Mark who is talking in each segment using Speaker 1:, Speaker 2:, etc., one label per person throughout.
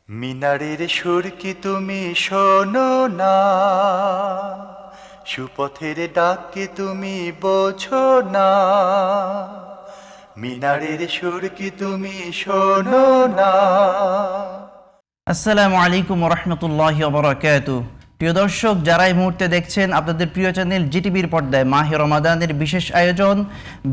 Speaker 1: মিনারের সুর কি তুমি শোনো না, সুপথের ডাক কি তুমি বোঝো না। মিনারের সুর কি তুমি শোনো না।
Speaker 2: আসসালামু আলাইকুম রহমতুল্লাহি ওয়াবারাকাতুহু। প্রিয় দর্শক, যারা এই মুহূর্তে দেখছেন আপনাদের প্রিয় চ্যানেল জিটিভির পর্দায় মাহে রমাদানের বিশেষ আয়োজন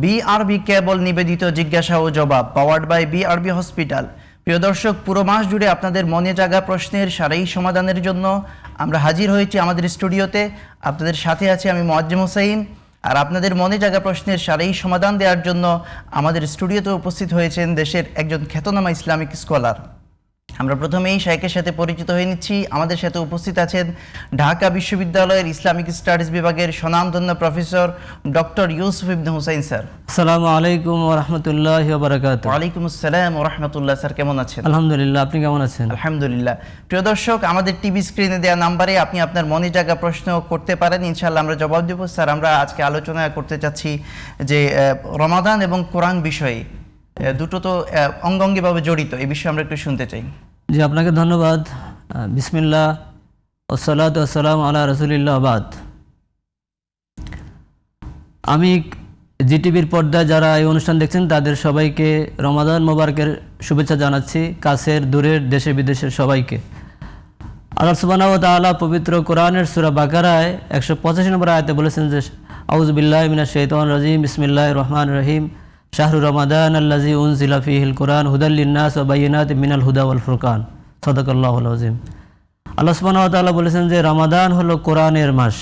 Speaker 2: বিআরবি কেবল নিবেদিত জিজ্ঞাসা ও জবাব, পাওয়ার্ড বাই বিআরবি হসপিটাল। প্রিয় দর্শক, পুরো মাস জুড়ে আপনাদের মনে জাগা প্রশ্নের সারাই সমাধানের জন্য আমরা হাজির হয়েছি আমাদের স্টুডিওতে। আপনাদের সাথে আছি আমি মুআজ্জেম হোসাইন। আর আপনাদের মনে জাগা প্রশ্নের সারাই সমাধান দেওয়ার জন্য আমাদের স্টুডিওতে উপস্থিত হয়েছেন দেশের একজন খ্যাতনামা ইসলামিক স্কলার। আমরা প্রথমেই শাইখের সাথে পরিচিত হয়ে নিচ্ছি। আমাদের সাথে উপস্থিত আছেন ঢাকা বিশ্ববিদ্যালয়ের ইসলামিক স্টাডিজ বিভাগের স্বনামধন্য প্রফেসর ডক্টর ইউসুফ ইবনে হুসাইন স্যার।
Speaker 3: আসসালামু আলাইকুম ওয়া রাহমাতুল্লাহি ওয়া বারাকাতুহু।
Speaker 2: ওয়ালাইকুম আসসালাম ওয়া রাহমাতুল্লাহ। স্যার কেমন আছেন?
Speaker 3: আলহামদুলিল্লাহ, আপনি কেমন আছেন?
Speaker 2: আলহামদুলিল্লাহ। প্রিয় দর্শক, আমাদের টিভি স্ক্রিনে দেওয়া নাম্বারে আপনি আপনার মনে জাগা প্রশ্ন করতে পারেন, ইনশাআল্লাহ আমরা জবাব দেব। স্যার, আমরা আজকে আলোচনা করতে চাচ্ছি যে রমাদান এবং কোরআন বিষয়ে, দুটো তো অঙ্গাঙ্গিভাবে জড়িত, এই বিষয়ে আমরা একটু শুনতে চাই।
Speaker 3: জি, আপনাকে ধন্যবাদ। বিসমিল্লাহ ওয়াসসালাতু ওয়াসসালামু আলা রাসূলিল্লাহ বাদ। আমি জিটিভির পর্দায় যারা এই অনুষ্ঠান দেখছেন তাদের সবাইকে রমাদান মোবারকের শুভেচ্ছা জানাচ্ছি, কাছের দূরের দেশে বিদেশের সবাইকে। আল্লাহ সুবহানাহু ওয়া তাআলা পবিত্র কোরআনের সূরা বাকারায় 185 নম্বর আয়াতে বলেছেন যে আউযু বিল্লাহি মিনাশ শাইতানির রাজিম, বিসমিল্লাহির রহমানির রহিম, শাহরু রমাদান আল্লাযী উনজিলা ফীহিল কুরআন হুদাল লিন-নাস ওয়া বায়িনাতিম মিনাল হুদা ওয়াল ফুরকান। সাদাকাল্লাহুল আযীম। আল্লাহ সুবহানাহু ওয়া তাআলা বলেছেন যে রমাদান হলো কোরআনের মাস।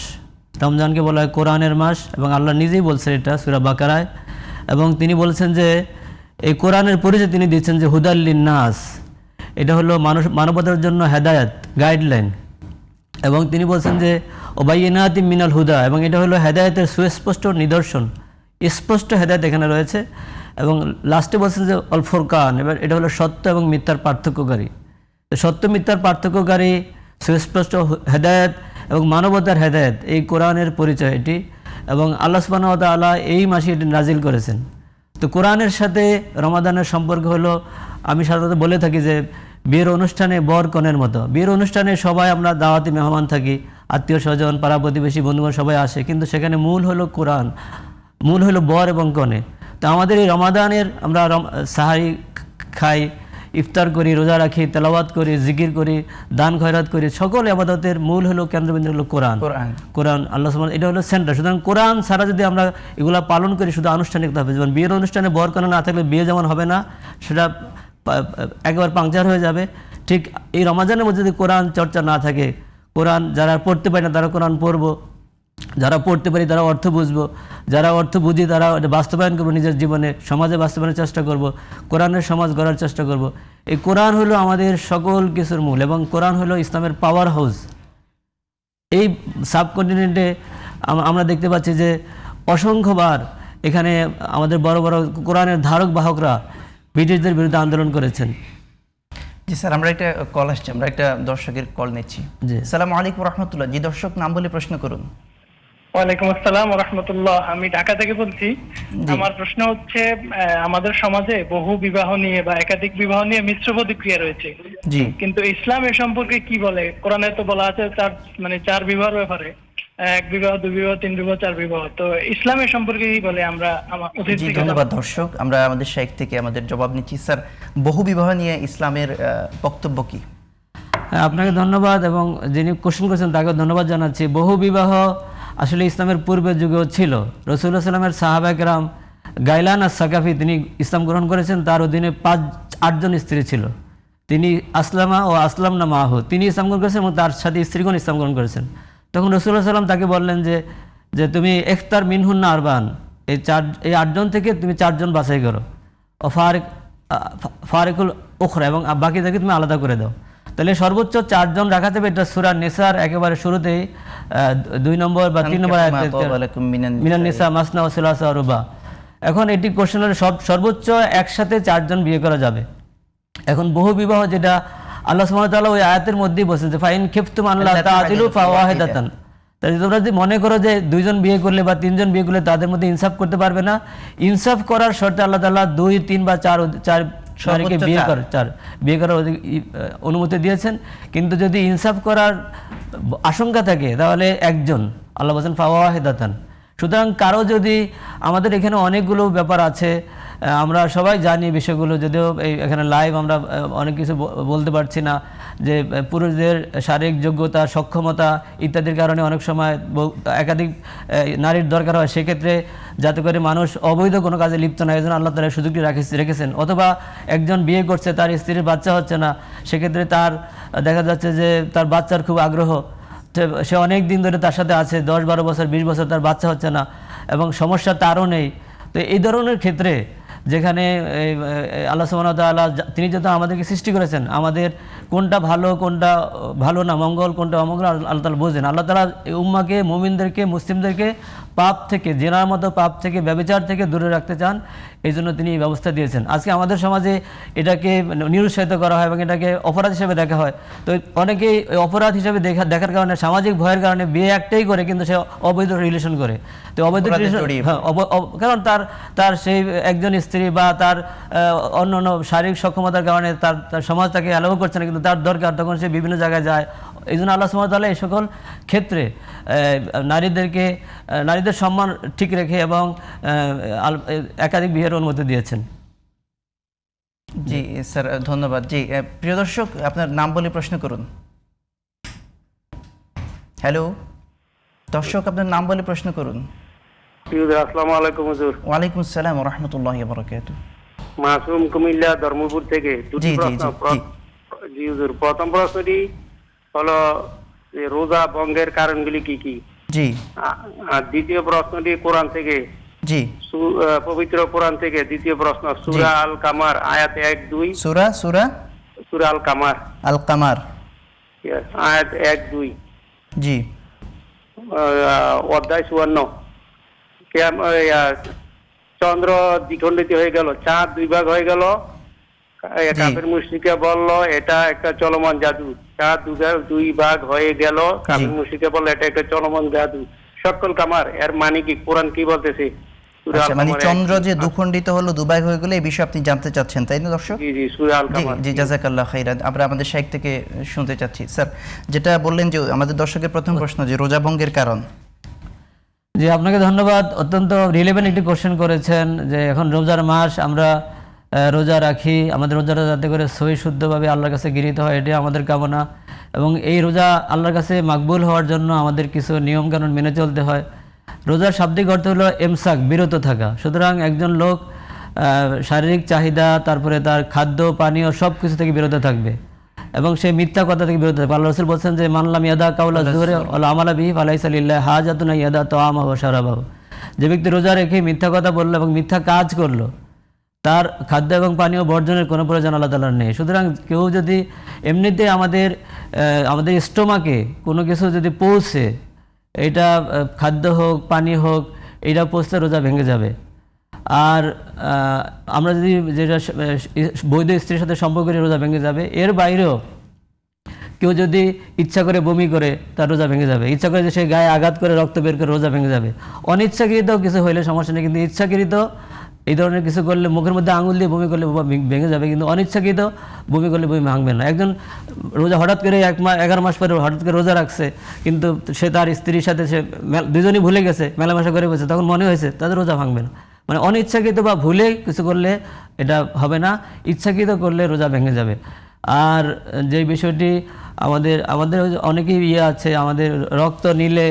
Speaker 3: রমজানকে বলা হয় কোরআনের মাস, এবং আল্লাহ নিজেই বলছেন এটা সূরা বাকারায়। এবং তিনি বলেছেন যে এই কোরআনের পরিচয় তিনি দিচ্ছেন যে হুদাল লিন-নাস, এটা হলো মানবতার জন্য হেদায়েত, গাইডলাইন। এবং তিনি বলছেন যে ওবাইনাতিম মিনাল হুদা, এবং এটা হলো হেদায়েতের সুস্পষ্ট নিদর্শন, স্পষ্ট হেদায়েত এখানে রয়েছে। এবং লাস্টে বলছেন যে অল ফুরকান, এবার এটা হলো সত্য এবং মিথ্যার পার্থক্যকারী। সত্য মিথ্যার পার্থক্যকারী, সুস্পষ্ট হেদায়েত এবং মানবতার হেদায়েত, এই কোরআনের পরিচয় এটি। এবং আল্লাহ সুবহানাহু ওয়া তাআলা এই মাসে এটি নাজিল করেছেন। তো কোরআনের সাথে রমাদানের সম্পর্ক হলো, আমি সাধারণত বলে থাকি যে বিয়ের অনুষ্ঠানে বর কনের মতো। বিয়ের অনুষ্ঠানে সবাই আমরা দাওয়াতি মেহমান থাকি, আত্মীয় স্বজন, পাড়া প্রতিবেশী, বন্ধুবান্ধব সবাই আসে, কিন্তু সেখানে মূল হলো কোরআন, মূল হলো বর এবং কনে। তো আমাদের এই রমাদানের আমরা সাহারি খাই, ইফতার করি, রোজা রাখি, তেলাওয়াত করি, জিকির করি, দান খয়রাত করি, সকল ইবাদতের মূল হলো, কেন্দ্রবিন্দু হলো কোরআন। কোরআন আল্লাহ সুবহানাহু, এটা হলো সেন্টার। সুতরাং কোরআন ছাড়া যদি আমরা এগুলা পালন করি শুধু আনুষ্ঠানিকতা হবে। যেমন বিয়ের অনুষ্ঠানে বর কনে না থাকলে বিয়ে যেমন হবে না, সেটা একবার পাংচার হয়ে যাবে। ঠিক এই রমাদানের মধ্যে যদি কোরআন চর্চা না থাকে, কোরআন যারা পড়তে পারে না তারা কোরআন পড়বো, যারা পড়তে পারি তারা অর্থ বুঝবো, যারা অর্থ বুঝি তারা বাস্তবায়ন করবো, নিজের জীবনে সমাজে বাস্তবায়নের চেষ্টা করব, কোরআনের সমাজ গড়ার চেষ্টা করব। এই কোরআন হলো আমাদের সকল কিছুর মূল, এবং কোরআন হলো ইসলামের পাওয়ার হাউস। এই সাবকন্টিনেন্টে আমরা দেখতে পাচ্ছি যে অসংখ্যবার এখানে আমাদের বড় বড় কোরআনের ধারক বাহকরা ব্রিটিশদের বিরুদ্ধে আন্দোলন করেছেন।
Speaker 2: জি স্যার, আমরা একটা কল আসছে, আমরা একটা দর্শকের কল নিচ্ছি। জি, আসসালামু আলাইকুম রহমতুল্লাহ। জি দর্শক, নাম বলে প্রশ্ন করুন।
Speaker 4: ওয়ালাইকুম আসসালাম ওয়া রাহমাতুল্লাহ। আমি ঢাকা থেকে বলছি। আমার প্রশ্ন হচ্ছে, আমাদের সমাজে বহু বিবাহ নিয়ে বা একাধিক বিবাহ নিয়ে মিশ্র প্রতিক্রিয়া রয়েছে।
Speaker 2: জি, কিন্তু
Speaker 4: ইসলাম এ সম্পর্কে কি বলে? কোরআনে তো বলা আছে চার বিবাহের ব্যাপারে, এক বিবাহ, দুই বিবাহ, তিন বিবাহ, চার বিবাহ। তো ইসলাম এ সম্পর্কে কি বলে? আমরা
Speaker 2: ধন্যবাদ দর্শক, আমরা আমাদের শাইখ থেকে আমাদের জবাব নিচ্ছি। স্যার, বহু বিবাহ নিয়ে ইসলামের বক্তব্য কি?
Speaker 3: আপনাকে ধন্যবাদ, এবং যিনি কোশ্চেন করেছেন তাকে ধন্যবাদ জানাচ্ছি। বহু বিবাহ আসলে ইসলামের পূর্বের যুগেও ছিল। রাসূলুল্লাহ সাল্লাল্লাহু আলাইহি ওয়াসাল্লামের সাহাবা কেরাম, গাইলান আস-সাকাফি, তিনি ইসলাম গ্রহণ করেছেন, তার অধীনে 8জন স্ত্রী ছিল। তিনি আসলামা ও আসলামনা মাহু, তিনি ইসলাম গ্রহণ করেছেন এবং তার সাথে স্ত্রীগণ ইসলাম গ্রহণ করেছেন। তখন রাসূলুল্লাহ সাল্লাম তাকে বললেন যে তুমি ইখতার মিনহুন্না আরবান, এই 8জন থেকে তুমি 4জন বাছাই করো, ও ফারিকুল উখরা, এবং বাকিদেরকে তুমি আলাদা করে দাও। তাহলে সর্বোচ্চ 4জন রাখা যাবে। এটা সূরা নিসার একেবারে শুরুতেই 2 নম্বর বা 3 নম্বর আয়াতে, মিনান নিসা মাসনা ওয়া সুলাসা ওয়া রুবা। এখন এটি কোশ্চেন হলো সর্বোচ্চ একসাথে 4জন বিয়ে করা যাবে। এখন বহু বিবাহ, যেটা আল্লাহ সুবহানাহু ওয়া তাআলা ওই আয়াতের মধ্যেই বলেছেন যে ফাইন খিফতুম আল্লা তাআদিলু ফাওয়াহিদাতান, তাই তোমরা যদি মনে করো যে 2জন বিয়ে করলে বা 3জন বিয়ে করলে তাদের মধ্যে ইনসাফ করতে পারবে না, ইনসাফ করার শর্তে আল্লাহ তাআলা 2, 3 বা 4 নারীকে
Speaker 2: সর্বোচ্চ
Speaker 3: বিয়ে
Speaker 2: চার।
Speaker 3: করার বিয়ে করার অনুমতি দিয়েছেন। কিন্তু যদি ইনসাফ করার আশঙ্কা থাকে তাহলে একজন, আল্লাহ বলছেন ফাওয়াহিদাতান। সুতরাং কারো যদি, আমাদের এখানে অনেকগুলো ব্যাপার আছে, আমরা সবাই জানি বিষয়গুলো, যদিও এখানে লাইভ আমরা অনেক কিছু বলতে পারছি না, যে পুরুষদের শারীরিক যোগ্যতা, সক্ষমতা ইত্যাদির কারণে অনেক সময় একাধিক নারীর দরকার হয়। সেক্ষেত্রে যাতে করে মানুষ অবৈধ কোনো কাজে লিপ্ত না, এই জন্য আল্লাহ তাআলা সুযোগটি রেখেছেন। অথবা একজন বিয়ে করছে, তার স্ত্রীর বাচ্চা হচ্ছে না, সেক্ষেত্রে তার দেখা যাচ্ছে যে তার বাচ্চার খুব আগ্রহ, সে অনেক দিন ধরে তার সাথে আছে, 10-12 বছর 20 বছর তার বাচ্চা হচ্ছে না এবং সমস্যা তারও নেই। তো এই ধরনের ক্ষেত্রে যেখানে আল্লাহ সুবহানাহু ওয়া তাআলা তিনি যেহেতু আমাদেরকে সৃষ্টি করেছেন, আমাদের কোনটা ভালো কোনটা ভালো না, মঙ্গল কোনটা অমঙ্গল আল্লাহ তাআলা বোঝেন। আল্লাহ তাআলা এই উম্মাকে, মুমিনদেরকে, মুসলিমদেরকে পাপ থেকে, জেনার মতো পাপ থেকে, ব্যভিচার থেকে দূরে রাখতে চান, এই জন্য তিনি এই ব্যবস্থা দিয়েছেন। আজকে আমাদের সমাজে এটাকে নিরুৎসাহিত করা হয় এবং এটাকে অপরাধ হিসেবে দেখা হয়। তো অনেকেই অপরাধ হিসেবে দেখার কারণে, সামাজিক ভয়ের কারণে বিয়ে একটাই করে, কিন্তু সে অবৈধ রিলেশন করে। তো অবৈধ রিলেশন, হ্যাঁ, কারণ তার সেই একজন স্ত্রী বা তার অন্য অন্য শারীরিক সক্ষমতার কারণে তার সমাজ তাকে অ্যালাউ করছে না, কিন্তু তার দরকার, তখন সে বিভিন্ন জায়গায় যায়। এই জন্য আল্লাহ সুবহানাহু ওয়া তাআলা এই সকল ক্ষেত্রে নারীদের সম্মান ঠিক রেখে এবং একাধিক বিয়ের অনুমতি দিয়েছেন।
Speaker 2: জি স্যার, ধন্যবাদ। জি প্রিয় দর্শক, আপনার নাম বলে প্রশ্ন করুন। হ্যালো দর্শক, আপনার নাম বলে প্রশ্ন করুন।
Speaker 5: আসসালামু আলাইকুম হুজুর।
Speaker 2: ওয়ালাইকুম আসসালাম ওয়া রাহমাতুল্লাহি ওয়া বারাকাতুহু।
Speaker 5: মাসুম কুমিল্লা ধর্মপুর থেকে দুটি
Speaker 2: জি, জি,
Speaker 5: প্রশ্ন।
Speaker 2: জি।
Speaker 5: জি হুজুর, প্রথম প্রশ্নটি হলো যে রোজা ভঙ্গের কারণগুলি কি কি?
Speaker 2: জি
Speaker 5: আর দ্বিতীয় প্রশ্নটি কোরআন থেকে,
Speaker 2: জি।
Speaker 5: পবিত্র কোরআন থেকে দ্বিতীয় প্রশ্ন, সূরা আল কামার আয়াত 1-2।
Speaker 2: সূরা
Speaker 5: সূরা আল কামার
Speaker 2: আল কামার
Speaker 5: আয়াত 1-2,
Speaker 2: জি
Speaker 5: অধ্যায় 54। চন্দ্র দ্বিখণ্ডিত হয়ে গেল, চাঁদ 2 ভাগ হয়ে গেল। কাফের মুশরিকরা বলল এটা একটা চলমান জাদু। চাঁদ 2 ভাগ হয়ে গেল, কাফের মুশরিকরা বলল এটা একটা চলমান জাদু। সকল কামার, এর মানে কি? কোরআন কি বলতেছে?
Speaker 2: আচ্ছা, মানে চন্দ্র যে দ্বিখণ্ডিত হলো, দুভাগ হয়ে গেলে, এই বিষয়ে আপনি জানতে চাচ্ছেন, তাই না দর্শক?
Speaker 5: জি জি, সূরা আল
Speaker 2: জি
Speaker 5: কামার।
Speaker 2: জি, জাযাকাল্লাহ খাইরান। আমরা আমাদের শাইখ থেকে শুনতে চাচ্ছি। স্যার, যেটা বললেন যে আমাদের দর্শকের প্রথম প্রশ্ন, যে রোজা ভঙ্গের কারণ।
Speaker 3: জি, আপনাকে ধন্যবাদ। অত্যন্ত রিলেভেন্ট একটি কোশ্চেন করেছেন, যে এখন রোজার মাস, আমরা রোজা রাখি, আমাদের রোজাটা যাতে করে সহি শুদ্ধভাবে আল্লাহর কাছে গৃহীত হয়, এটাই আমাদের কামনা। এবং এই রোজা আল্লাহর কাছে মাকবুল হওয়ার জন্য আমাদের কিছু নিয়মকানুন মেনে চলতে হয়। রোজার শাব্দিক অর্থ হলো এমসাক, বিরত থাকা। সুতরাং একজন লোক শারীরিক চাহিদা, তারপরে তার খাদ্য পানীয় সব কিছু থেকে বিরত থাকবে এবং সে মিথ্যা কথা থেকে বিরত থাকবে। আল্লাহ রাসূল বলছেন যে মানলাম ইয়াদা কাউলা যুরে ওয়াল আমালা বিহি ফালাইসা লিল্লাহি হাজাতুন ইয়াদা তাআমাহু ওয়া শারাবাহু। যে ব্যক্তি রোজা রেখে মিথ্যা কথা বললো এবং মিথ্যা কাজ করলো, তার খাদ্য এবং পানীয় বর্জনের কোনো প্রয়োজন আল্লাহ তাআলার নেই। সুতরাং কেউ যদি এমনিতে আমাদের স্টোমাকে কোনো কিছু যদি পৌঁছে, এটা খাদ্য হোক পানি হোক, এইটা পৌঁছতে রোজা ভেঙে যাবে। আর আমরা যদি যেটা বৈধ স্ত্রীর সাথে সম্পর্ক করে রোজা ভেঙে যাবে। এর বাইরেও কেউ যদি ইচ্ছা করে বমি করে, তার রোজা ভেঙে যাবে। ইচ্ছা করে যে সে গায়ে আঘাত করে রক্ত বের করে, রোজা ভেঙে যাবে। অনিচ্ছাকৃত কিছু হইলে সমস্যা নেই, কিন্তু ইচ্ছাকৃত এই ধরনের কিছু করলে, মুখের মধ্যে আঙুল দিয়ে বমি করলে ভেঙে যাবে, কিন্তু অনিচ্ছাকৃত বমি করলে বমি ভাঙবে না। একজন রোজা হঠাৎ করে 11 মাস পরে হঠাৎ করে রোজা রাখছে, কিন্তু সে তার স্ত্রীর সাথে সে দুজনই ভুলে গেছে, মেলামেশা করে বসে, তখন মনে হয়েছে, তাদের রোজা ভাঙবে না। মানে অনিচ্ছাকৃত বা ভুলে কিছু করলে এটা হবে না, ইচ্ছাকৃত করলে রোজা ভেঙে যাবে। আর যে বিষয়টি আমাদের অনেকেই আছে, আমাদের রক্ত নিলে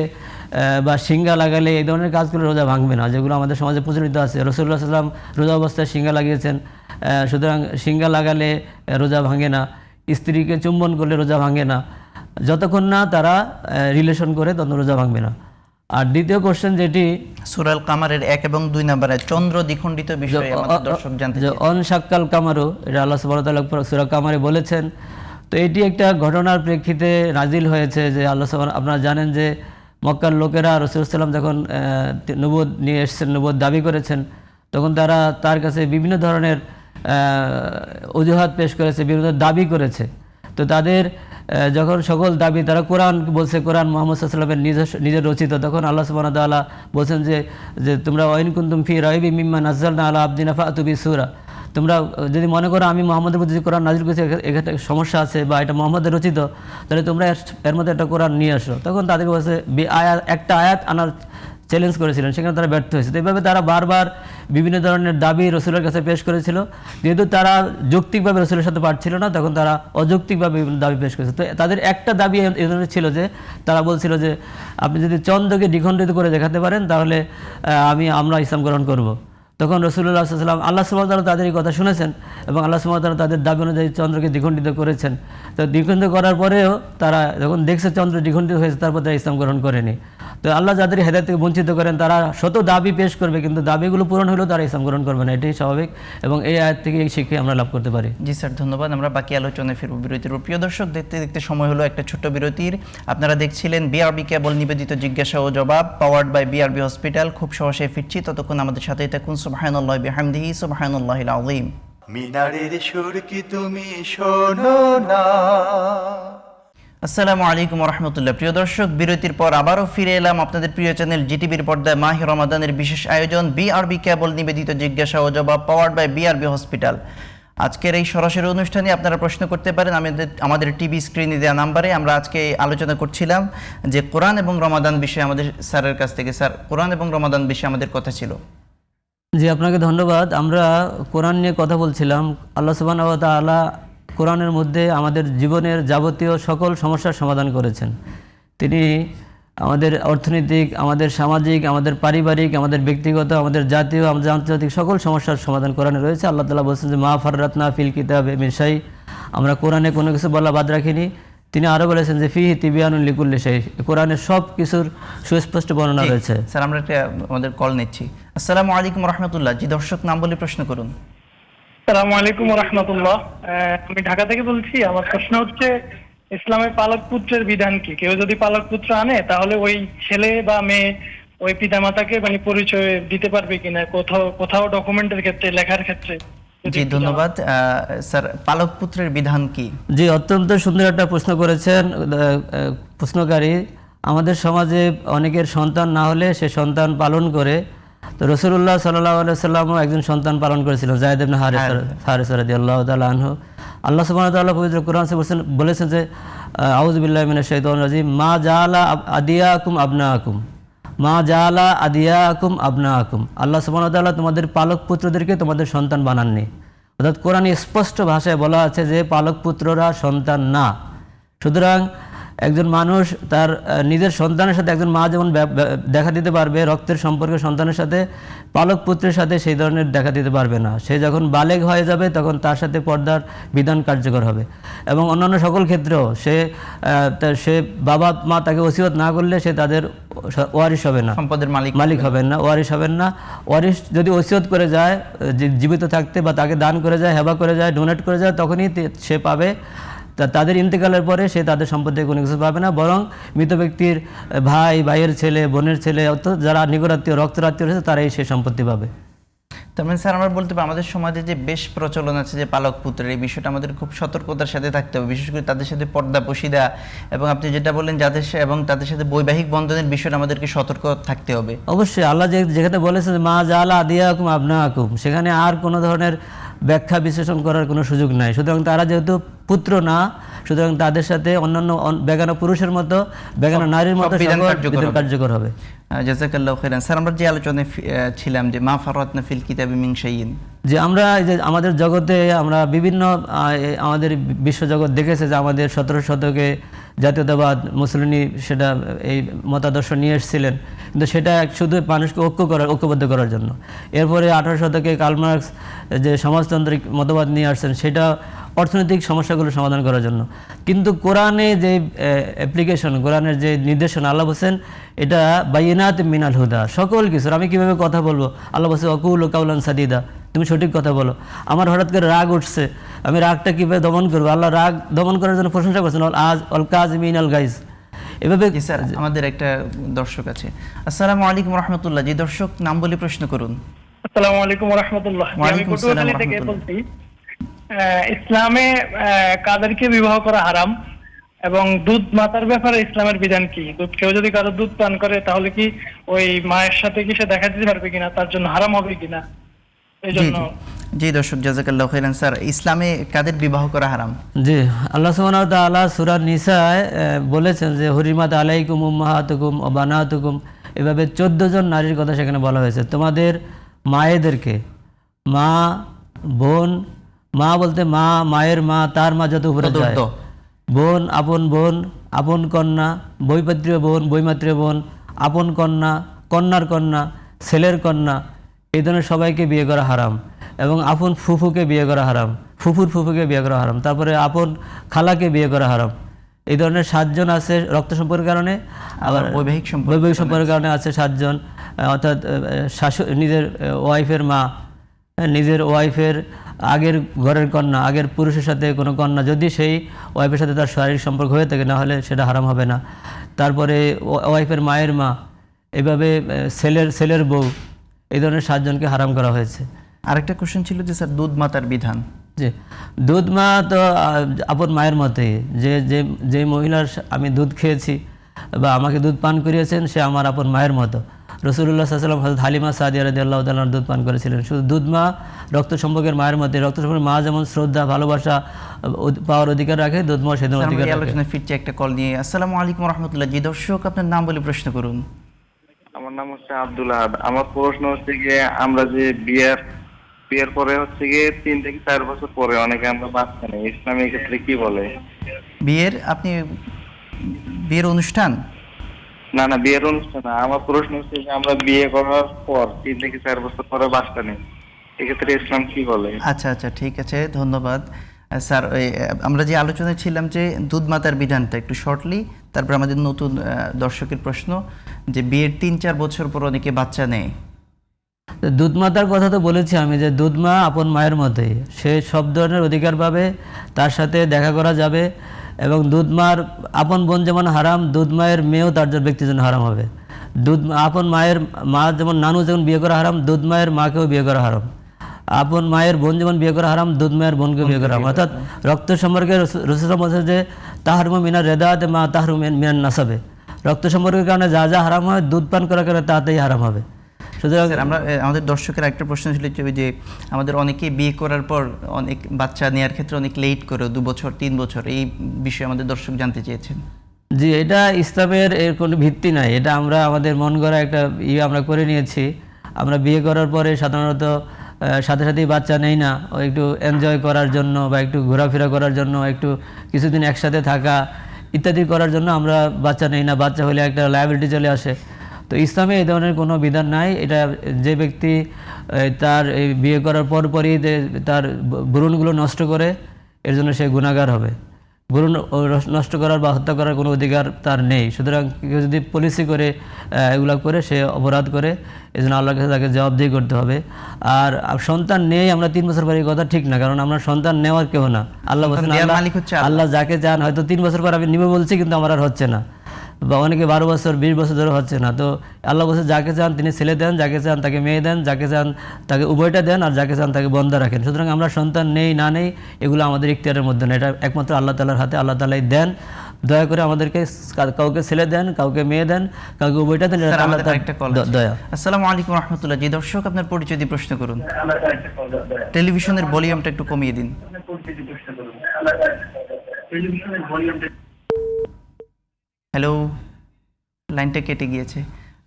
Speaker 3: বা শিঙ্গা লাগালে, এই ধরনের কাজগুলো রোজা ভাঙবে না, যেগুলো আমাদের সমাজে প্রচলিত আছে। রাসূলুল্লাহ সাল্লাল্লাহু আলাইহি ওয়াসাল্লাম রোজা অবস্থায় শিঙ্গা লাগিয়েছেন, সুতরাং শিঙ্গা লাগালে রোজা ভাঙে না। স্ত্রীকে চুম্বন করলে রোজা ভাঙে না, যতক্ষণ না তারা রিলেশন করে, তখন রোজা ভাঙবে না। আর দ্বিতীয় কোশ্চেন, যেটি
Speaker 2: সূরা আল কামারের 1 এবং 2 নম্বরে চন্দ্র দ্বিখণ্ডিত বিষয়ে আমাদের দর্শক জানতে চায়।
Speaker 3: অনশাক্কাল কামারু, এটা আল্লাহ সুবহানাহু ওয়া তাআলা সূরা কামারে বলেছেন। তো এটি একটা ঘটনার প্রেক্ষিতে নাজিল হয়েছে, যে আল্লাহ সুবহানাহু, আপনারা জানেন যে মক্কার লোকেরা রাসূলুল্লাহ সাল্লাল্লাহু আলাইহি ওয়াসাল্লাম যখন নবুয়ত নিয়ে এসেছেন, নবুয়ত দাবি করেছেন, তখন তারা তার কাছে বিভিন্ন ধরনের অজুহাত পেশ করেছে, বিভিন্ন দাবি করেছে। তো তাদের যখন সকল দাবি, তারা কোরআন বলছে, কোরআন মুহাম্মদ সাল্লাল্লাহু আলাইহি ওয়াসাল্লামের নিজের রচিত, তখন আল্লাহ সুবহানাহু ওয়া তাআলা বলছেন যে তোমরা ওয়াইন কুনতুম ফি রাইবিম মিম্মা নাযালনা আলা আবদিনা ফাতু বিসূরা, তোমরা যদি মনে করো আমি মোহাম্মদের প্রতি যে কোরআন নাজিল করেছি এখানে সমস্যা আছে বা এটা মোহাম্মদের রচিত, তাহলে তোমরা এর মধ্যে একটা কোরআন নিয়ে আসো। তখন তাদের কাছে একটা আয়াত আনার চ্যালেঞ্জ করেছিলেন, সেখানে তারা ব্যর্থ হয়েছে। তো এইভাবে তারা বারবার বিভিন্ন ধরনের দাবি রসুলের কাছে পেশ করেছিল। যেহেতু তারা যৌক্তিকভাবে রসুলের সাথে পারছিল না, তখন তারা অযৌক্তিকভাবে বিভিন্ন দাবি পেশ করেছে। তো তাদের একটা দাবি এই ধরনের ছিল যে তারা বলছিল যে আপনি যদি চন্দ্রকে দ্বিখণ্ডিত করে দেখাতে পারেন তাহলে আমরা ইসলাম গ্রহণ করব। তখন রসুল্লাহ সাল্লাম আল্লাহ সুবহানাহু ওয়া তাআলা তাদের এই কথা শুনেছেন এবং আল্লাহ সুবহানাহু ওয়া তাআলা তাদের দাবি অনুযায়ী চন্দ্রকে দ্বিখণ্ডিত করেছেন। তো দ্বিখণ্ডিত করার পরেও তারা যখন দেখছে চন্দ্র দ্বিখণ্ডিত হয়েছে, তারপর তারা ইসলাম গ্রহণ করেনি। তো আল্লাহ যাদের হেদায়েত থেকে বঞ্চিত করেন তারা শত দাবি পেশ করবে, কিন্তু দাবিগুলো পূরণ হলেও তারা ইসলাম গ্রহণ করবে না, এটাই স্বাভাবিক। এবং এই আয়াত থেকে এই শিক্ষা আমরা লাভ করতে পারি।
Speaker 2: জি স্যার, ধন্যবাদ। আমরা বাকি আলোচনায় ফিরব বিরতির পর। প্রিয় দর্শক, দেখতে দেখতে সময় হলো একটা ছোট্ট বিরতির। আপনারা দেখছিলেন বিআরবি কেবল নিবেদিত জিজ্ঞাসা ও জবাব, পাওয়ার্ড বাই বিআরবি হসপিটাল। খুব সহজে ফিরছি, ততক্ষণ আমাদের সাথেই থাকুন। সুবহানাল্লাহি বিহামদিহি, সুবহানাল্লাহিল আযীম।
Speaker 1: মিনারের সুর কি তুমি শোনো না?
Speaker 2: আসসালামু আলাইকুম রহমতুল্লাহ। প্রিয় দর্শক, বিরতির পর আবারও ফিরে এলাম আপনাদের প্রিয় চ্যানেল জিটিভির পর্দায় মাহে রমাদানের বিশেষ আয়োজন বিআরবি কেবল নিবেদিত জিজ্ঞাসা ও জবাব, পাওয়ার্ড বাই বিআরবি হসপিটাল। আজকের এই সরাসরি অনুষ্ঠানে আপনারা প্রশ্ন করতে পারেন আমাদের টিভি স্ক্রিনে দেওয়া নাম্বারে। আমরা আজকে আলোচনা করছিলাম যে কোরআন এবং রমাদান বিষয়ে আমাদের স্যারের কাছ থেকে। স্যার, কোরআন এবং রমাদান বিষয়ে আমাদের কথা ছিল।
Speaker 3: জি, আপনাকে ধন্যবাদ। আমরা কোরআন নিয়ে কথা বলছিলাম। আল্লাহ সুবহানাহু ওয়া তাআলা কোরআনের মধ্যে আমাদের জীবনের যাবতীয় সকল সমস্যার সমাধান করেছেন। তিনি আমাদের অর্থনৈতিক, আমাদের সামাজিক, আমাদের পারিবারিক, আমাদের ব্যক্তিগত, আমাদের জাতীয়, আমাদের আন্তর্জাতিক সকল সমস্যার সমাধান কোরআনে রয়েছে। আল্লাহ তাআলা বলছেন যে মা ফাররাতনা ফিল কিতাবে মিন শাই, আমরা কোরআনে কোনো কিছু বলা বাদ রাখিনি। তিনি আরও বলেছেন যে ফিহি তিবিয়ানুন লিকুল্লি শাই, কোরআনের সব কিছুর সুস্পষ্ট বর্ণনা রয়েছে।
Speaker 2: স্যার, আমরা একটা আমাদের কল নিচ্ছি। আসসালামু আলাইকুম রহমতুল্লাহ। জি দর্শক, নাম বলে প্রশ্ন করুন।
Speaker 4: আসসালামু আলাইকুম রাহমাতুল্লাহ। আমি ঢাকা থেকে বলছি। আমার প্রশ্ন হচ্ছে, ইসলামের পালক পুত্রের বিধান কি? কেউ যদি পালক পুত্র আনে তাহলে ওই ছেলে বা মেয়ে ওই পিতামাতাকে মানে পরিচয় দিতে পারবে কিনা, কোথাও ডকুমেন্টের ক্ষেত্রে, লেখার ক্ষেত্রে?
Speaker 2: জি ধন্যবাদ। স্যার, পালক পুত্রের বিধান কি?
Speaker 3: জি, অত্যন্ত সুন্দর একটা প্রশ্ন করেছেন প্রশ্নকারী। আমাদের সমাজে অনেকের সন্তান না হলে সে সন্তান পালন করে। তো রাসূলুল্লাহ সাল্লাল্লাহু আলাইহি ওয়াসাল্লামও একজন সন্তান পালন করেছিলেন, যায়েদ ইবনে হারিসা রাদিয়াল্লাহু তাআলা আনহু। আল্লাহ সুবহানাহু ওয়া তাআলা পবিত্র কোরআনে বলেছেন যে আউযু বিল্লাহি মিনাশ শাইতানির রাজিম, মা জাআলা আদিয়াকুম আবনাআকুম, মা জাআলা আদিয়াকুম আবনাআকুম। আল্লাহ সুবহানাহু ওয়া তাআলা তোমাদের পালক পুত্রদেরকে তোমাদের সন্তান বানাননি। অর্থাৎ কোরআনে স্পষ্ট ভাষায় বলা আছে যে পালক পুত্ররা সন্তান না। সুতরাং একজন মানুষ তার নিজের সন্তানের সাথে, একজন মা যেমন দেখা দিতে পারবে রক্তের সম্পর্কে সন্তানের সাথে, পালক পুত্রের সাথে সেই ধরনের দেখা দিতে পারবে না। সে যখন বালেগ হয়ে যাবে তখন তার সাথে পর্দার বিধান কার্যকর হবে। এবং অন্যান্য সকল ক্ষেত্রেও সে বাবা মা তাকে ওসিয়ত না করলে সে তাদের ওয়ারিশ হবে না,
Speaker 2: সম্পদের মালিক
Speaker 3: হবেন না, ওয়ারিশ হবেন না। ওয়ারিশ যদি ওসিয়ত করে যায় জীবিত থাকতে, বা তাকে দান করে যায়, হেবা করে যায়, ডোনেট করে যায়, তখনই সে পাবে। তাদের ইন্তেকালের পরে সে তাদের সম্পদ থেকে কোনো কিছু পাবে না, বরং মৃত ব্যক্তির ভাইয়ের ছেলে, বোনের ছেলে, অর্থাৎ যারা নিকটাত্মীয় রক্তরাত্মীয় রয়েছে তারাই সেই সম্পত্তি পাবে।
Speaker 2: তার মানে স্যার, আমরা বলতে পারি আমাদের সমাজে যে বেশ প্রচলন আছে যে পালক পুত্রের, এই বিষয়টা আমাদের খুব সতর্কতার সাথে থাকতে হবে, বিশেষ করে তাদের সাথে পর্দা পশিদা, এবং আপনি যেটা বললেন তাদের সাথে বৈবাহিক বন্ধনের বিষয়টা আমাদেরকে সতর্ক থাকতে হবে।
Speaker 3: অবশ্যই আল্লাহ যেখানে বলেছেন মা জাআলা আদিয়াকুম আবনাআকুম, সেখানে আর কোনো ধরনের ব্যাখ্যা বিশ্লেষণ করার কোনো সুযোগ নাই। সুতরাং তারা যেহেতু পুত্র না, সুতরাং তাদের সাথে অন্যান্য বেগানা পুরুষের মতো, বেগানা নারীর মতো বিধান কার্যকর হবে।
Speaker 2: জাযাকাল্লাহু খাইরান। স্যার, আমরা যে আলোচনায় ছিলাম যে মা ফাররাতনা ফিল কিতাবি মিন শাইইন,
Speaker 3: যে আমরা যে আমাদের জগতে আমরা বিভিন্ন আমাদের বিশ্বজগৎ দেখেছে যে আমাদের 17 শতকে জাতীয়তাবাদ মুসলিনি সেটা এই মতাদর্শ নিয়ে এসেছিলেন, কিন্তু সেটা শুধু মানুষকে ঐক্যবদ্ধ করার জন্য। এরপরে 18 শতকে কার্ল মার্কস যে সমাজতান্ত্রিক মতবাদ নিয়ে আসছেন, সেটা অর্থনৈতিক সমস্যাগুলো সমাধান করার জন্য। কিন্তু কোরআনে যে অ্যাপ্লিকেশন, কোরআনের যে নির্দেশনা, আল্লাহ বলছেন এটা বাইয়িনাত মিনাল হুদা, সকল কিছুর। আমি কিভাবে কথা বলবো, আল্লাহ বলছে ওয়াকুলু কাউলান সাদিদা, তুমি সঠিক কথা বলো। আমার হঠাৎ করে রাগ উঠছে, আমি রাগটা কীভাবে দমন করবো? আল্লাহ রাগ দমন করার জন্য প্রশংসা করছেন, অল কাযিমিন আল গাইজ। এভাবে
Speaker 2: স্যার, আমাদের একটা দর্শক আছে। আসসালামু আলাইকুম রহমতুল্লাহ। জি দর্শক, নাম বলে প্রশ্ন করুন।
Speaker 4: আসসালামু আলাইকুম রাহমাতুল্লাহ। আমি পটুয়াখালী থেকে বলছি। ইসলামে কাদেরকে বিবাহ করা হারাম, এবং দুধ মাতার ব্যাপারে ইসলামের বিধান কি? কেউ যদি কারো দুধ পান করে তাহলে কি ওই মায়ের সাথে কি সে দেখা দিতে পারবে কিনা, তার জন্য হারাম হবে কিনা? এই জন্য
Speaker 2: জি দর্শক, জাযাকাল্লাহু খাইরান। স্যার, ইসলামে কাদের বিবাহ করা হারাম?
Speaker 3: জি, আল্লাহ সুবহানাহু ওয়া তাআলা সূরা নিসায় বলেছেন যে হুরিমাত আলাইকুম উম্মাহাতুকুম ওয়া বানাতুকুম, এভাবে 14 জন নারীর কথা সেখানে বলা হয়েছে। তোমাদের মায়েদেরকে, মা, বোন, মা বলতে মা, মায়ের মা, তার মা যত উপরে যায়, বোন, আপন কন্যা, বৈপাত্রীয় বোন, বৈমাত্রীয় বোন, আপন কন্যা, কন্যার কন্যা, ছেলের কন্যা, এই ধরনের সবাইকে বিয়ে করা হারাম। এবং আপন ফুফুকে বিয়ে করা হারাম, ফুফুর ফুফুকে বিয়ে করা হারাম, তারপরে আপন খালাকে বিয়ে করা হারাম। এই ধরনের 7 জন আছে রক্ত সম্পর্কের কারণে, আবার বৈবাহিক সম্পর্কের কারণে আছে 7 জন, অর্থাৎ নিজের ওয়াইফের মা, নিজের ওয়াইফের আগের ঘরের কন্যা, আগের পুরুষের সাথে কোনো কন্যা যদি সেই ওয়াইফের সাথে তার শারীরিক সম্পর্ক হয়ে থাকে, না হলে সেটা হারাম হবে না। তারপরে ওয়াইফের মায়ের মা, এভাবে ছেলের বউ, এই ধরনের 7 জনকে হারাম করা হয়েছে।
Speaker 2: আরেকটা কোশ্চেন ছিল যে স্যার, দুধ মাতার বিধান।
Speaker 3: জি, দুধ মা তো আপন মায়ের মতোই। যে মহিলার আমি দুধ খেয়েছি বা আমাকে দুধ পান করিয়েছেন, সে আমার আপন মায়ের মতো। রাসূলুল্লাহ সাল্লাল্লাহু আলাইহি ওয়াসাল্লাম হযরত হালিমা সাদিয়া রাদিয়াল্লাহু তাআলার দুধ পান করেছিলেন। শুধু দুধ মা রক্ত সম্পর্কের মায়ের মধ্যে, রক্ত সম্পর্কের মা যেমন শ্রদ্ধা, ভালোবাসা পাওয়ার অধিকার রাখে, দুধ মা সেদিন অধিকার রাখে।
Speaker 2: আলোচনা ফিরছে একটা কল নিয়ে। আসসালামু আলাইকুম রাহমাতুল্লাহ। জি দর্শক, আপনার নাম বলে প্রশ্ন করুন।
Speaker 6: আমার নাম হচ্ছে আব্দুল আহাদ। আমার প্রশ্ন হচ্ছে গিয়ে, আমরা যে বিয়ের পরে হচ্ছে গিয়ে 3 থেকে 4 বছর পরে অনেকে আমরা বাচ্চা নেই, ইসলামের ক্ষেত্রে কি বলে?
Speaker 2: বিয়ের অনুষ্ঠান
Speaker 6: না, বিয়ের অনুষ্ঠান না। আমার প্রশ্ন হচ্ছে যে আমরা বিয়ে করার পর 3 থেকে 4 বছর পরে বাচ্চা নেই, এক্ষেত্রে ইসলাম কি বলে?
Speaker 2: আচ্ছা, ঠিক আছে, ধন্যবাদ স্যার। আমরা যে আলোচনায় ছিলাম যে দুধ মাতার বিধানটা একটু শর্টলি, তারপর আমাদের নতুন দর্শকের প্রশ্ন যে বিয়ের 3-4 বছর পর অনেকে বাচ্চা নেয়।
Speaker 3: দুধ মাতার কথা তো বলেছি আমি, যে দুধ মা আপন মায়ের মতোই, সে সব ধরনের অধিকার পাবে, তার সাথে দেখা করা যাবে। এবং দুধ মার আপন বোন যেমন হারাম, দুধ মায়ের মেয়েও তার ব্যক্তির জন্য হারাম হবে। আপন মায়ের মা যেমন, নানু যেমন বিয়ে করা হারাম, দুধ মায়ের মাকেও বিয়ে করা হারাম। আপন মায়ের বোন যেমন বিয়ে করা হারাম, দুধ মায়ের বোনকেও বিয়ে করা হারাম। অর্থাৎ রক্ত সম্পর্কে রাসূল বলছে যে তাহরুমু মিনার রেদাতে মা তাহরুমু মিনান নাসাবে, রক্ত সম্পর্কের কারণে যা যা হারাম হয়, দুধ পান করার কারণে তাতেই হারাম হবে। সুতরাং
Speaker 2: আমরা আমাদের দর্শকের একটা প্রশ্ন ছিল যে আমাদের অনেকেই বিয়ে করার পর অনেক বাচ্চা নেওয়ার ক্ষেত্রে অনেক লেট করে, 2 বছর 3 বছর, এই বিষয়ে আমাদের দর্শক জানতে চেয়েছেন।
Speaker 3: জি, এটা ইসলামের এর কোনো ভিত্তি নাই, এটা আমরা আমাদের মন গড়া একটা আমরা করে নিয়েছি। আমরা বিয়ে করার পরে সাধারণত সাথে সাথেই বাচ্চা নেই না, ও একটু এনজয় করার জন্য বা একটু ঘোরাফেরা করার জন্য, একটু কিছুদিন একসাথে থাকা ইত্যাদি করার জন্য আমরা বাচ্চা নেই না। বাচ্চা হলে একটা লায়াবিলিটি চলে আসে। তো ইসলামে এই ধরনের কোনো বিধান নাই। এটা যে ব্যক্তি তার এই বিয়ে করার পরপরই তার ভ্রূণগুলো নষ্ট করে, এর জন্য সে গুনাহগার হবে। ভ্রূণ নষ্ট করার বা হত্যা করার কোনো অধিকার তার নেই। সুতরাং কেউ যদি পলিসি করে এগুলা করে, সে অপরাধ করে, এই জন্য আল্লাহর কাছে তাকে জবাবদিহি করতে হবে। আর সন্তান নেই আমরা 3 বছর পরে, এই কথা ঠিক না, কারণ আমরা সন্তান নেওয়ার কেউ না। আল্লাহ বলছেন আল্লাহ যাকে চান, হয়তো 3 বছর পর আমি নিবে বলছি, কিন্তু আমার আর হচ্ছে না, বা অনেকে 12 বছর 20 বছর ধরে হচ্ছে না। তো আল্লাহ বলছে যাকে চান তিনি ছেলে দেন, যাকে চান তাকে মেয়ে দেন, যাকে চান তাকে উভয়টা দেন, আর যাকে চান তাকে বন্ধা রাখেন। সুতরাং আমরা সন্তান নেই না নেই এগুলো আমাদের ইখতিয়ারের মধ্যে না, এটা একমাত্র আল্লাহ তাআলার হাতে। আল্লাহ তাআলাই দেন। দয়া করে আমাদেরকে কাউকে ছেলে দেন, কাউকে মেয়ে দেন, কাউকে উভয়টা দেন, এটা আল্লাহ তাআলার দয়া।
Speaker 2: আসসালামু আলাইকুম রাহমাতুল্লাহ। জি দর্শক, আপনার পরিচয় দিয়ে প্রশ্ন করুন। টেলিভিশনের ভলিউমটা একটু কমিয়ে দিন। হ্যালো, লাইনটা কেটে গিয়েছে।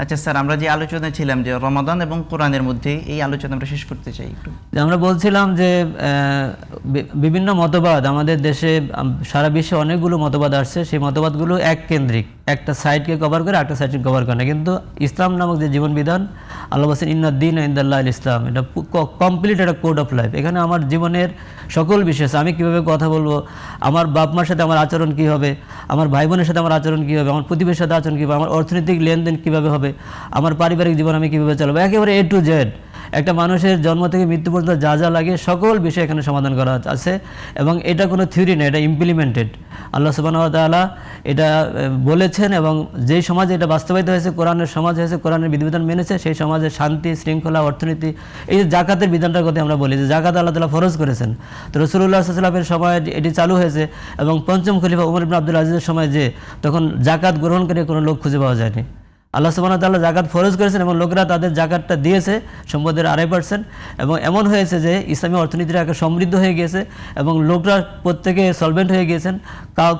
Speaker 2: আচ্ছা স্যার, আমরা যে আলোচনায় ছিলাম যে রমাদান এবং কোরআনের মধ্যে, এই আলোচনা আমরা শেষ করতে চাই একটু।
Speaker 3: আমরা বলছিলাম যে বিভিন্ন মতবাদ আমাদের দেশে, সারা বিশ্বে অনেকগুলো মতবাদ আসছে। সেই মতবাদগুলো এক কেন্দ্রিক, একটা সাইডকে কভার করে একটা সাইডকে কভার করে না। কিন্তু ইসলাম নামক যে জীবন বিধান, আল্লাহ বলছেন ইন্নাদ-দীনা ইনদাল্লাহিল ইসলাম, এটা কমপ্লিট একটা কোড অফ লাইফ। এখানে আমার জীবনের সকল বিষয়, আমি কীভাবে কথা বলবো, আমার বাপ মার সাথে আমার আচরণ কী হবে, আমার ভাই বোনের সাথে আমার আচরণ কী হবে, আমার প্রতিবেশীর সাথে আচরণ কী হবে, আমার অর্থনৈতিক লেনদেন কীভাবে হবে, আমার পারিবারিক জীবন আমি কীভাবে চালাবো, একেবারে A to Z। একটা মানুষের জন্ম থেকে মৃত্যু পর্যন্ত যা যা লাগে সকল বিষয় এখানে সমাধান করা আছে। এবং এটা কোনো থিওরি না, এটা ইমপ্লিমেন্টেড। আল্লাহ সুবহানাহু ওয়া তাআলা এটা বলেছেন, এবং যেই সমাজে এটা বাস্তবায়িত হয়েছে, কোরআনের সমাজ হয়েছে, কোরআনের বিধিবিধান মেনেছে, সেই সমাজে শান্তি, শৃঙ্খলা, অর্থনীতি। এই যে জাকাতের বিধানটার কথা আমরা বলি, যে জাকাত আল্লাহ তাআলা ফরজ করেছেন, তো রাসূলুল্লাহ সাল্লাল্লাহু আলাইহি ওয়াসাল্লামের সময় এটি চালু হয়েছে। এবং পঞ্চম খলিফা ওমর ইবনে আব্দুল আজিজের সময় যে, তখন জাকাত গ্রহণ করে কোনো লোক খুঁজে পাওয়া যায়নি। আল্লাহ সুবহানাহু ওয়া তাআলা জাকাত ফরজ করেছেন এবং লোকেরা তাদের জাকাতটা দিয়েছে সম্পদের 2.5%। এবং এমন হয়েছে যে ইসলামী অর্থনীতির একটা সমৃদ্ধ হয়ে গিয়েছে এবং লোকরা প্রত্যেকে সলভেন্ট হয়ে গিয়েছেন,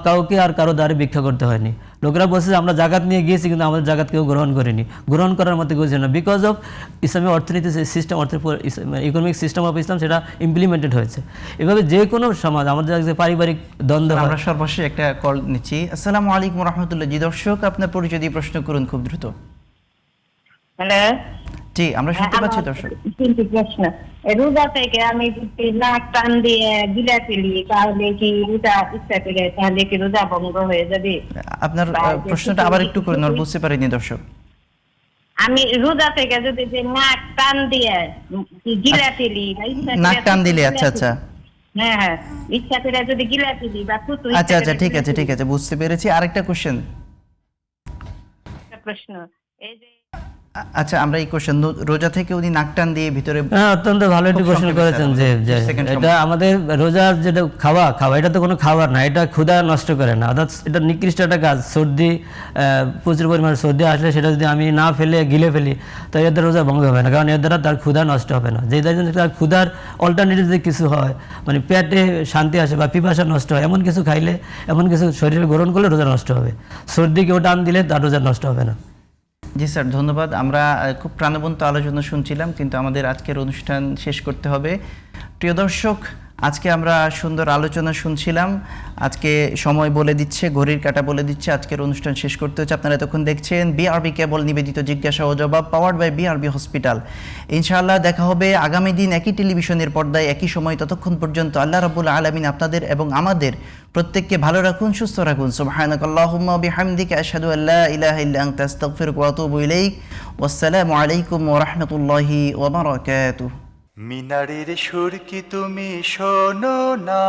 Speaker 3: কাউকে আর কারো দ্বারে ভিক্ষা করতে হয়নি। লোকেরা বলছে যে আমরা জাকাত নিয়ে গিয়েছি কিন্তু আমাদের জাকাত কেউ গ্রহণ করেনি, গ্রহণ করার মতো কেউ ছিল না, বিকজ অফ ইসলামী অর্থনীতি system, economic system of Islam সেটা ইমপ্লিমেন্টেড হয়েছে। এভাবে যে কোনো সমাজ, আমাদের যে পারিবারিক দ্বন্দ্ব হয়।
Speaker 2: আমরা সর্বশেষ একটা কল নিচ্ছি। আসসালামু আলাইকুম রহমতুল্লাহ। জি দর্শক, আপনার পরিচয় দিয়ে প্রশ্ন করুন খুব দ্রুত।
Speaker 7: হ্যালো,
Speaker 2: জি আমরা শুনতে পাচ্ছি দর্শক।
Speaker 7: তিনটি প্রশ্ন। রোজা থেকে আমি যদি নাক টান দিয়ে গিলা ফেলি তাহলে কি রোজা ইচ্ছা করে তাহলে কি রোজা ভঙ্গ হয়ে যাবে?
Speaker 2: আপনার প্রশ্নটা আবার একটু করুন, আর বুঝতে পারিনি দর্শক।
Speaker 7: আমি রোজা থেকে যদি যে নাক টান দিয়ে গিলা ফেলি বা ইচ্ছা করে
Speaker 2: নাক টান দিলে, আচ্ছা আচ্ছা
Speaker 7: হ্যাঁ হ্যাঁ, ইচ্ছা করে যদি গিলা ফেলি বা থুতু
Speaker 2: আচ্ছা আচ্ছা, ঠিক আছে ঠিক আছে, বুঝতে পেরেছি। আরেকটা কোশ্চেন।
Speaker 7: প্রশ্ন এই যে
Speaker 2: আচ্ছা, আমরা এই কোশ্চেন, রোজা থেকে উনি নাক টান দিয়ে ভিতরে।
Speaker 3: হ্যাঁ, অত্যন্ত ভালো একটি
Speaker 2: খুব
Speaker 3: প্রশ্ন
Speaker 2: সংক্ষেপে
Speaker 3: করেছেন
Speaker 2: স্যার,
Speaker 3: যে
Speaker 2: আমাদের 2 সেকেন্ড
Speaker 3: এটা আমাদের রোজার যেটা খাওয়া এটা তো কোনো খাবার না, এটা ক্ষুধা নষ্ট করে না, অর্থাৎ এটা নিকৃষ্ট একটা কাজ। সর্দি, প্রচুর পরিমাণে সর্দি আসলে সেটা যদি আমি না ফেলে গিলে ফেলি তো এর দ্বারা রোজা ভঙ্গ হবে না, কারণ এর দ্বারা তার ক্ষুধা নষ্ট হবে না। যে তার ক্ষুধার অল্টারনেটিভ যে কিছু হয়, মানে পেটে শান্তি আসে বা পিপাসা নষ্ট হয়, এমন কিছু খাইলে, এমন কিছু শরীরে গ্রহণ করলে রোজা নষ্ট হবে। সর্দি কেউ টান দিলে তার রোজা নষ্ট হবে না।
Speaker 2: জি স্যার, ধন্যবাদ। আমরা খুব প্রাণবন্ত আলোচনা শুনছিলাম, কিন্তু আমাদের আজকের অনুষ্ঠান শেষ করতে হবে। প্রিয় দর্শক, আজকে আমরা সুন্দর আলোচনা শুনছিলাম। আজকে সময় বলে দিচ্ছে, ঘড়ির কাঁটা বলে দিচ্ছে আজকের অনুষ্ঠান শেষ করতে হচ্ছে। আপনারা তখন দেখছেন বিআরবি কেবল নিবেদিত জিজ্ঞাসা ও জবাব, পাওয়ার্ড বাই বিআরবি হসপিটাল। ইনশাআল্লাহ দেখা হবে আগামী দিন একই টেলিভিশনের পর্দায় একই সময়। ততক্ষণ পর্যন্ত আল্লাহ রাব্বুল আলামিন আপনাদের এবং আমাদের প্রত্যেককে ভালো রাখুন, সুস্থ রাখুন। সুবহানাকাল্লাহুম্মা ওয়া বিহামদিকা আশহাদু আল্লা ইলাহা ইল্লা আনতা আস্তাগফিরুকা ওয়া আতুবু ইলাইক। ওয়াসসালামু আলাইকুম ওয়া রাহমাতুল্লাহি ওয়া বারাকাতুহু।
Speaker 1: মিনারের সুর কি তুমি শোনো না?